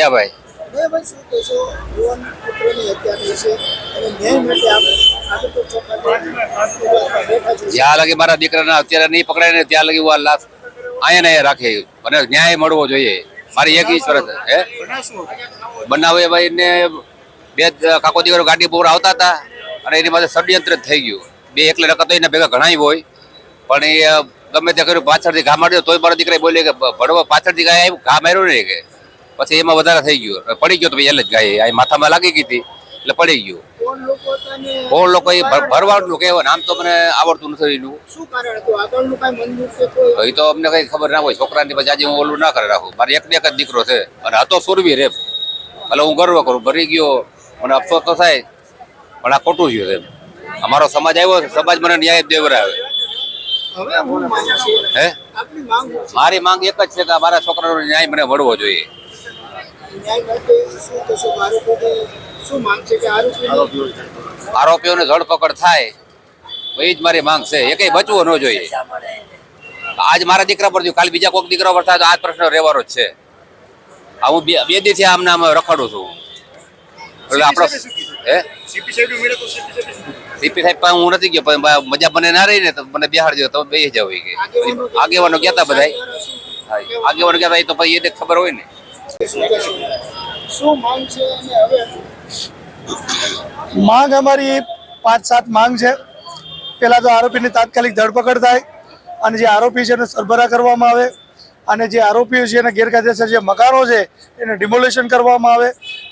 क्या भाई જ્યાં લગી મારા દીકરાને અત્યારે નહીં પકડાય ને ત્યાં લગી હું લાશ અહીંયા ને રાખે અને ન્યાય મળવો જોઈએ. મારી એક ઈચ્છા હે બનાવે ભાઈ ને બે કાકો દીકરો ગાડી પૂર આવતા હતા અને એની પાસે ષડયંત્ર થઈ ગયું. બે એકલે રકત એને ભેગા ઘણા હોય પણ એ ગમે તે કર્યું પાછળથી ઘા માર્યો તોય મારા દીકરા બોલે કે ભણવા પાછળથી ગયા આવ્યું ઘા માર્યો નહીં કે પછી એમાં વધારે થઈ ગયું પડી ગયો તો એટલે જ ગાય આ માથામાં લાગી ગઈ હતી એટલે પડી ગયું. કોણ લોકો એ ભરવાડનું કહેવાય નામ તો મને આવડતું નથી એનું એ તો અમને કઈ ખબર ના હોય. છોકરાની પછી આજે હું ઓલું ના કરી રાખું. મારે એક ને એક જ દીકરો છે અને હતો સુરવીર એમ એટલે હું ગર્વ કરું. ભરી ગયો મને અફસોસ તો થાય પણ આ ખોટું થયું એમ. અમારો સમાજ આવ્યો સમાજ મને ન્યાય દેવરાવે. હે મારી માંગ એક જ છે કે મારા છોકરાનો ન્યાય મને મળવો જોઈએ. આરોપીઓને ધરપકડ થાય એ જ મારી માંગ છે. એ કઈ બચવું ન જોઈએ. આજ મારા દીકરા પર થયું કાલે બીજા કોઈક દીકરા પર થાય તો આ પ્રશ્ન રહેવાનો જ છે. હું બે દિવસથી આમ નામ રખડું છું એટલે આપણો હે સીપી સાહેબ પણ હું નથી ગયો પણ મજા મને ના રહી ને તો મને બિહાર જો તો બે જાવ કે આગેવાનો ગયા હતા બધા આગેવાનો ગયા હતા એ તો પછી એને ખબર હોય ને. માંગ અમારી 5-7 માંગ છે. પહેલા તો આરોપીની તાત્કાલિક ધરપકડ થાય અને જે આરોપી છે એને સરભરા કરવામાં આવે અને જે આરોપીઓ છે એને ગેરકાયદેસર જે મકાનો છે એને ડિમોલેશન કરવામાં આવે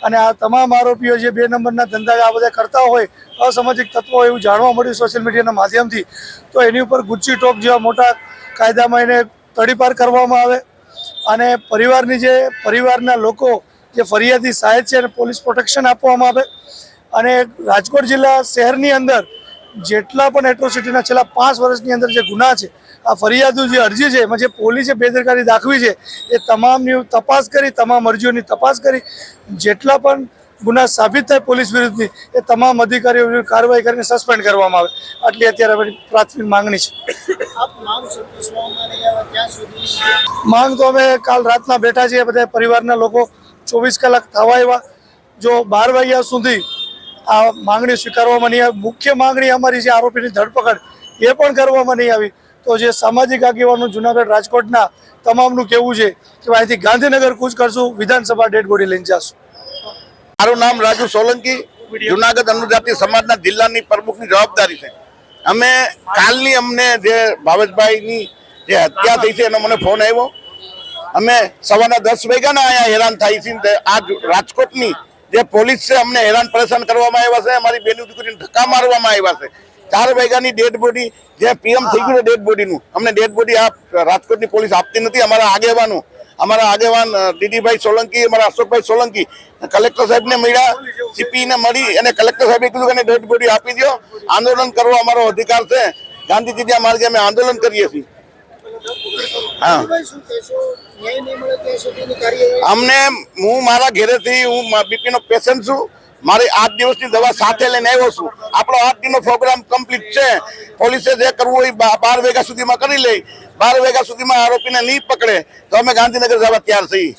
અને આ તમામ આરોપીઓ જે 2 નંબરના ધંધા આ બધા કરતા હોય અસામાજિક તત્વો એવું જાણવા મળ્યું સોશિયલ મીડિયાના માધ્યમથી તો એની ઉપર ગુચ્છી ટોક જેવા મોટા કાયદામાં એને તડીપાર કરવામાં આવે અને પરિવારના લોકો જે ફરિયાદી સાહેબ છે એને પોલીસ પ્રોટેક્શન આપવામાં આવે અને રાજકોટ જિલ્લા શહેરની અંદર જેટલા પણ એટ્રોસિટીના છેલ્લા 5 વર્ષની અંદર જે ગુના છે આ ફરિયાદો જે અરજી છે એમાં જે પોલીસે બેદરકારી દાખવી છે એ તમામની તપાસ કરી તમામ અરજીઓની તપાસ કરી જેટલા પણ ગુના સાબિત થાય પોલીસ વિરુદ્ધની એ તમામ અધિકારીઓ વિરુદ્ધ કાર્યવાહી કરીને સસ્પેન્ડ કરવામાં આવે. આટલી અત્યારે અમારી પ્રાથમિક માંગણી છે. માંગ તો અમે કાલ રાતના બેઠા છીએ બધા પરિવારના લોકો 24 કલાક થવા આવ્યા. જો 12 વાગ્યા સુધી આ માંગણી સ્વીકારવામાં નહીં આવી. મુખ્ય માંગણી અમારી છે આરોપીની ધરપકડ એ પણ કરવામાં નહીં આવી તો જે સામાજિક આગેવાનો જુનાગઢ રાજકોટના તમામનું કહેવું છે કે અહીંથી ગાંધીનગર કૂચ કરશું વિધાનસભા ડેડ બોડી લઈને જશું. મારું નામ રાજુ સોલંકી જુનાગઢ અનુજાતિ સમાજના જિલ્લાની પ્રમુખની જવાબદારી છે. અમે કાલની અમને જે ભાવેશભાઈની જે હત્યા થઈ છે એનો મને ફોન આવ્યો. અમે સવારના 10 વાગ્યાના અહીંયા હેરાન થાય છે. આજ રાજકોટની જે પોલીસ છે અમને હેરાન પરેશાન કરવામાં આવ્યા છે. અમારી બેની દીકરીને ધક્કા મારવામાં આવ્યા છે. 4 વાગ્યાની ડેડ બોડી જે પીએમ થઈ ગયું ડેડ બોડીનું અમને ડેડ બોડી રાજકોટની પોલીસ આપતી નથી. અમારા આગેવાન દીદીભાઈ સોલંકી અમારા અશોકભાઈ સોલંકી કલેક્ટર સાહેબને મળ્યા સીપીને મળી અને કલેક્ટર સાહેબે કીધું કે ડેડ બોડી આપી દો. આંદોલન કરવો અમારો અધિકાર છે. ગાંધીજીના માર્ગે અમે આંદોલન કરીએ છીએ. અમને હું મારા ઘરેથી હું બીપીનો પેશન્ટ છું. મારી 8 દિવસની દવા સાથે લઈને આવ્યો છું. આપણો 8 દિનનો પ્રોગ્રામ કમ્પ્લીટ છે. પોલીસે જે કરવું હોય 12 વાગ્યા સુધીમાં કરી લે. 12 વાગ્યા સુધીમાં આરોપીને નહીં પકડે તો અમે ગાંધીનગર જવા તૈયાર છીએ.